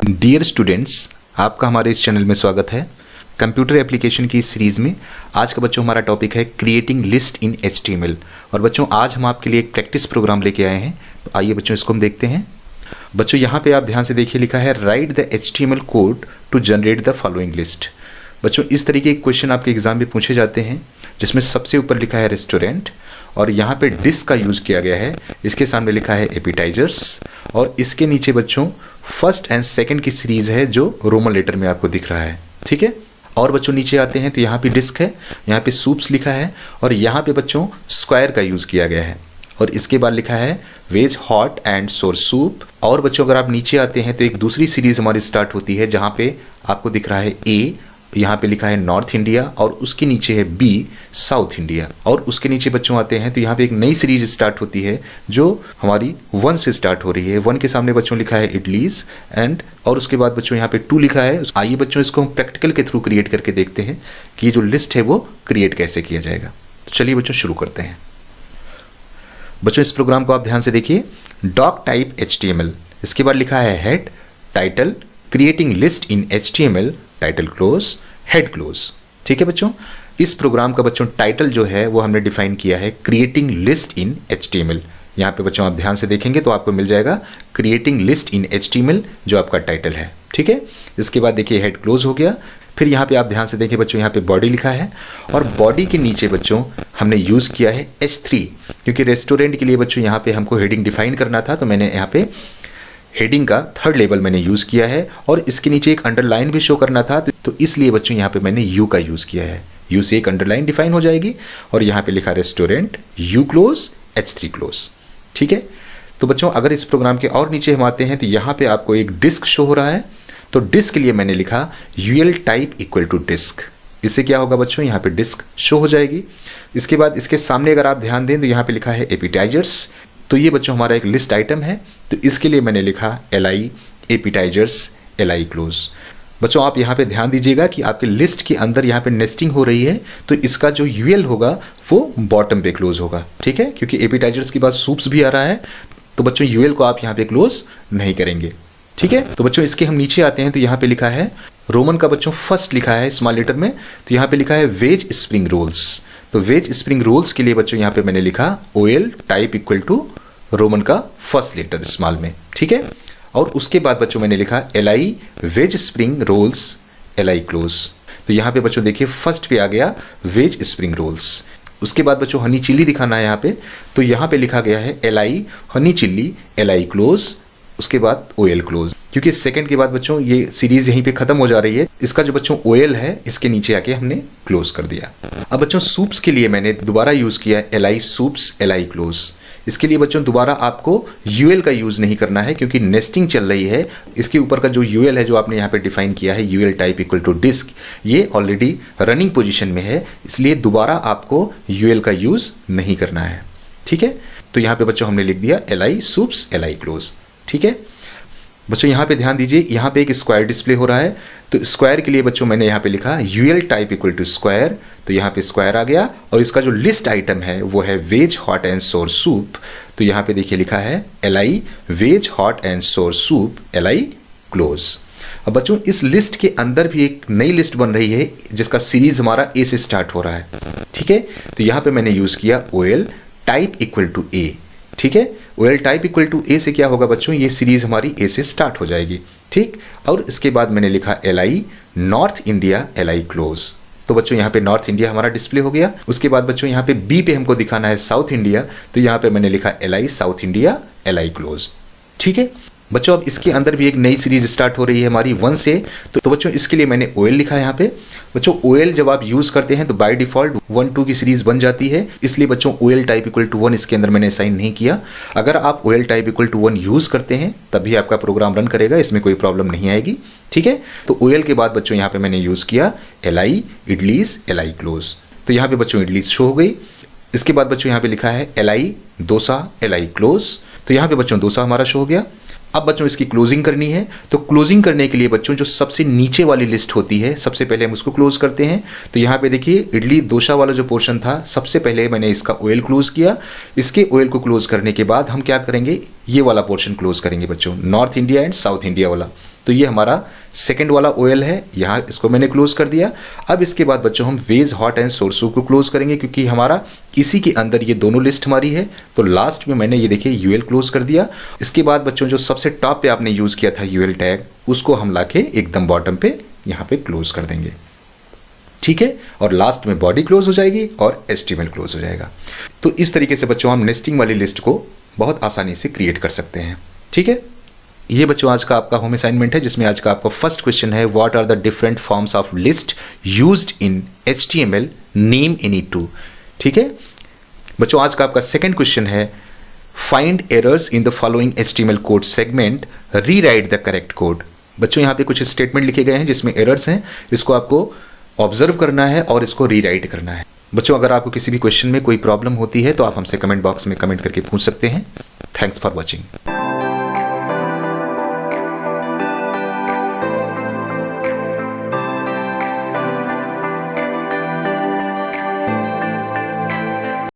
Dear students, आपका हमारे इस चैनल में स्वागत है। कंप्यूटर एप्लीकेशन की इस सीरीज़ में आज का बच्चों हमारा टॉपिक है क्रिएटिंग लिस्ट इन HTML। और बच्चों आज हम आपके लिए एक प्रैक्टिस प्रोग्राम लेके आए हैं, तो आइए बच्चों इसको हम देखते हैं। बच्चों यहाँ पे आप ध्यान से देखिए, लिखा है write the HTML code to generate the following list. बच्चों इस तरीके के क्वेश्चन आपके एग्जाम में पूछे जाते हैं, जिसमें सबसे ऊपर लिखा है रेस्टोरेंट और यहाँ पे डिश का यूज़ किया गया है। इसके सामने लिखा है एपिटाइजर्स और इसके नीचे बच्चों फर्स्ट एंड सेकंड की सीरीज़ है जो रोमन लेटर में आपको दिख रहा है, ठीक है। और बच्चों नीचे आते हैं तो यहाँ पे डिस्क है, यहाँ पे सूप्स लिखा है और यहाँ पे बच्चों स्क्वायर का यूज़ किया गया है। और इसके बाद लिखा है वेज हॉट एंड सोर सूप। और बच्चों अगर आप नीचे आते हैं तो एक दूसरी सीरीज़ हमारी स्टार्ट होती है, जहाँ पे आपको दिख रहा है ए, यहाँ पे लिखा है नॉर्थ इंडिया और उसके नीचे है बी साउथ इंडिया। और उसके नीचे बच्चों आते हैं तो यहाँ पे एक नई सीरीज स्टार्ट होती है जो हमारी 1 से स्टार्ट हो रही है। 1 के सामने बच्चों लिखा है इडलीज एंड, और उसके बाद बच्चों यहाँ पे 2 लिखा है। आइए बच्चों इसको हम प्रैक्टिकल के थ्रू क्रिएट करके देखते हैं कि ये जो लिस्ट है वो क्रिएट कैसे किया जाएगा। तो चलिए बच्चों शुरू करते हैं। बच्चों इस प्रोग्राम को आप ध्यान से देखिए, डॉक टाइप HTML, इसके बाद लिखा है हेड टाइटल क्रिएटिंग लिस्ट इन HTML, title close head close, ठीक है बच्चों। इस प्रोग्राम का बच्चों टाइटल जो है वो हमने डिफाइन किया है क्रिएटिंग लिस्ट इन HTML। यहाँ पे बच्चों आप ध्यान से देखेंगे तो आपको मिल जाएगा क्रिएटिंग लिस्ट इन HTML जो आपका टाइटल है, ठीक है। इसके बाद देखिए हेड क्लोज हो गया। फिर यहाँ पे आप ध्यान से देखें बच्चों, यहाँ पे बॉडी लिखा है और बॉडी के नीचे बच्चों हमने यूज़ किया है H3, क्योंकि रेस्टोरेंट के लिए बच्चों यहाँ पे हमको हेडिंग डिफाइन करना था, तो मैंने यहाँ पे हेडिंग का 3rd लेवल मैंने यूज़ किया है। और इसके नीचे एक अंडरलाइन भी शो करना था, तो इसलिए बच्चों यहाँ पे मैंने यू का यूज़ किया है। यू से एक अंडरलाइन डिफाइन हो जाएगी और यहाँ पे लिखा restaurant you close H3 close, ठीक है। तो बच्चों अगर इस प्रोग्राम के और नीचे हम आते हैं तो यहाँ पे आपको एक डिस्क शो हो रहा है, तो डिस्क के लिए मैंने लिखा UL type equal to disc. इससे क्या होगा बच्चों, यहाँ पे डिस्क शो हो जाएगी। इसके बाद इसके सामने अगर आप ध्यान दें तो यहाँ पे लिखा है एपिटाइजर्स, तो ये बच्चों हमारा एक लिस्ट आइटम है, तो इसके लिए मैंने लिखा LI एपिटाइजर्स LI क्लोज। बच्चों आप यहाँ पे ध्यान दीजिएगा कि आपके लिस्ट के अंदर यहाँ पे नेस्टिंग हो रही है, तो इसका जो UL होगा वो बॉटम पे क्लोज होगा, ठीक है, क्योंकि एपिटाइजर्स के बाद सूप्स भी आ रहा है, तो बच्चों UL को आप यहाँ पे क्लोज नहीं करेंगे, ठीक है। तो बच्चों इसके हम नीचे आते हैं तो यहाँ पे लिखा है रोमन का बच्चों फर्स्ट लिखा है स्मॉल लेटर में, तो यहाँ पे लिखा है वेज स्प्रिंग रोल्स। तो वेज स्प्रिंग रोल्स के लिए बच्चों यहाँ पे मैंने लिखा OL type equal to Roman का फर्स्ट लेटर स्मॉल में, ठीक है। और उसके बाद बच्चों मैंने लिखा LI veg spring rolls LI close. तो यहाँ पे बच्चों देखिए फर्स्ट पे आ गया वेज स्प्रिंग रोल्स। उसके बाद बच्चों हनी चिल्ली दिखाना है यहाँ पे, तो यहाँ पे लिखा गया है LI Honey chilli LI close, उसके बाद OL क्लोज, क्योंकि सेकंड के बाद बच्चों ये सीरीज यहीं पे खत्म हो जा रही है। इसका जो बच्चों OL है इसके नीचे आके हमने क्लोज कर दिया। अब बच्चों सूप्स के लिए मैंने दोबारा यूज किया LI सूप्स LI क्लोज। इसके लिए बच्चों दोबारा आपको UL का यूज़ नहीं करना है, क्योंकि नेस्टिंग चल रही है। इसके ऊपर का जो UL है जो आपने यहाँ पे डिफाइन किया है UL type equal to disc, ये ऑलरेडी रनिंग पोजीशन में है, इसलिए दोबारा आपको UL का यूज़ नहीं करना है, ठीक है। तो यहाँ पे बच्चों हमने लिख दिया LI सूप्स LI क्लोज, ठीक है। बच्चों यहाँ पे ध्यान दीजिए, यहाँ पे एक स्क्वायर डिस्प्ले हो रहा है, तो स्क्वायर के लिए बच्चों मैंने यहाँ पे लिखा UL type equal to square, तो यहाँ पे स्क्वायर आ गया। और इसका जो लिस्ट आइटम है वो है वेज हॉट एंड सोर सूप, तो यहाँ पे देखिए लिखा है LI वेज हॉट एंड सोर सूप LI क्लोज। अब बच्चों इस लिस्ट के अंदर भी एक नई लिस्ट बन रही है जिसका सीरीज हमारा A से स्टार्ट हो रहा है, ठीक है। तो यहाँ पे मैंने यूज़ किया OL type equal to A, ठीक है। OL type equal to A से क्या होगा बच्चों, ये सीरीज हमारी A से स्टार्ट हो जाएगी, ठीक। और इसके बाद मैंने लिखा LI north India LI close, तो बच्चों यहाँ पे नॉर्थ इंडिया हमारा डिस्प्ले हो गया। उसके बाद बच्चों यहाँ पे B पे हमको दिखाना है साउथ इंडिया, तो यहाँ पे मैंने लिखा LI south India LI close, ठीक है। बच्चों अब इसके अंदर भी एक नई सीरीज स्टार्ट हो रही है हमारी 1 से, तो बच्चों इसके लिए मैंने OL लिखा है यहाँ पे। बच्चों OL जब आप यूज़ करते हैं तो बाय डिफ़ॉल्ट 1-2 की सीरीज़ बन जाती है, इसलिए बच्चों OL टाइप इक्वल टू 1 इसके अंदर मैंने असाइन नहीं किया। अगर आप OL type equal to 1 use करते हैं तभी आपका प्रोग्राम रन करेगा, इसमें कोई प्रॉब्लम नहीं आएगी, ठीक है। तो OL के बाद बच्चों यहाँ पे मैंने यूज़ किया LI इडलीज LI क्लोज, तो यहाँ पे बच्चों इडलीज शो हो गई। इसके बाद बच्चों यहाँ पे लिखा है LI डोसा LI क्लोज, तो यहाँ पे बच्चों डोसा हमारा शो हो गया। अब बच्चों इसकी क्लोजिंग करनी है, तो क्लोजिंग करने के लिए बच्चों जो सबसे नीचे वाली लिस्ट होती है सबसे पहले हम उसको क्लोज करते हैं। तो यहाँ पे देखिए इडली डोसा वाला जो पोर्शन था सबसे पहले मैंने इसका OL क्लोज किया। इसके OL को क्लोज करने के बाद हम क्या करेंगे, ये वाला पोर्शन क्लोज करेंगे बच्चों, north India and south India वाला। तो ये हमारा सेकंड वाला ओएल है, यहाँ इसको मैंने क्लोज कर दिया। अब इसके बाद बच्चों हम वेज, हॉट एंड सोर सूप को क्लोज करेंगे, क्योंकि हमारा इसी के अंदर ये दोनों लिस्ट हमारी है। तो लास्ट में मैंने ये देखिए यूएल क्लोज कर दिया। इसके बाद बच्चों जो सबसे टॉप पे आपने यूज किया था यूएल टैग, उसको हम लाके एकदम बॉटम पे यहाँ पे क्लोज कर देंगे, ठीक है। और लास्ट में बॉडी क्लोज हो जाएगी और एचटीएमएल क्लोज हो जाएगा। तो इस तरीके से बच्चों हम नेस्टिंग वाली लिस्ट को बहुत आसानी से क्रिएट कर सकते हैं, ठीक है। ये बच्चों आज का आपका होम असाइनमेंट है, जिसमें आज का आपका फर्स्ट क्वेश्चन है, what are the different forms of list used in HTML, name any two, ठीक है। बच्चों आज का आपका सेकंड क्वेश्चन है, find errors in the following HTML code segment, rewrite the correct code. बच्चों यहाँ पे कुछ स्टेटमेंट लिखे गए हैं जिसमें एरर्स हैं, इसको आपको ऑब्जर्व करना है और इसको रीराइट करना है। बच्चों अगर आपको किसी भी क्वेश्चन में कोई प्रॉब्लम होती है तो आप हमसे कमेंट बॉक्स में कमेंट करके पूछ सकते हैं। Thanks for watching.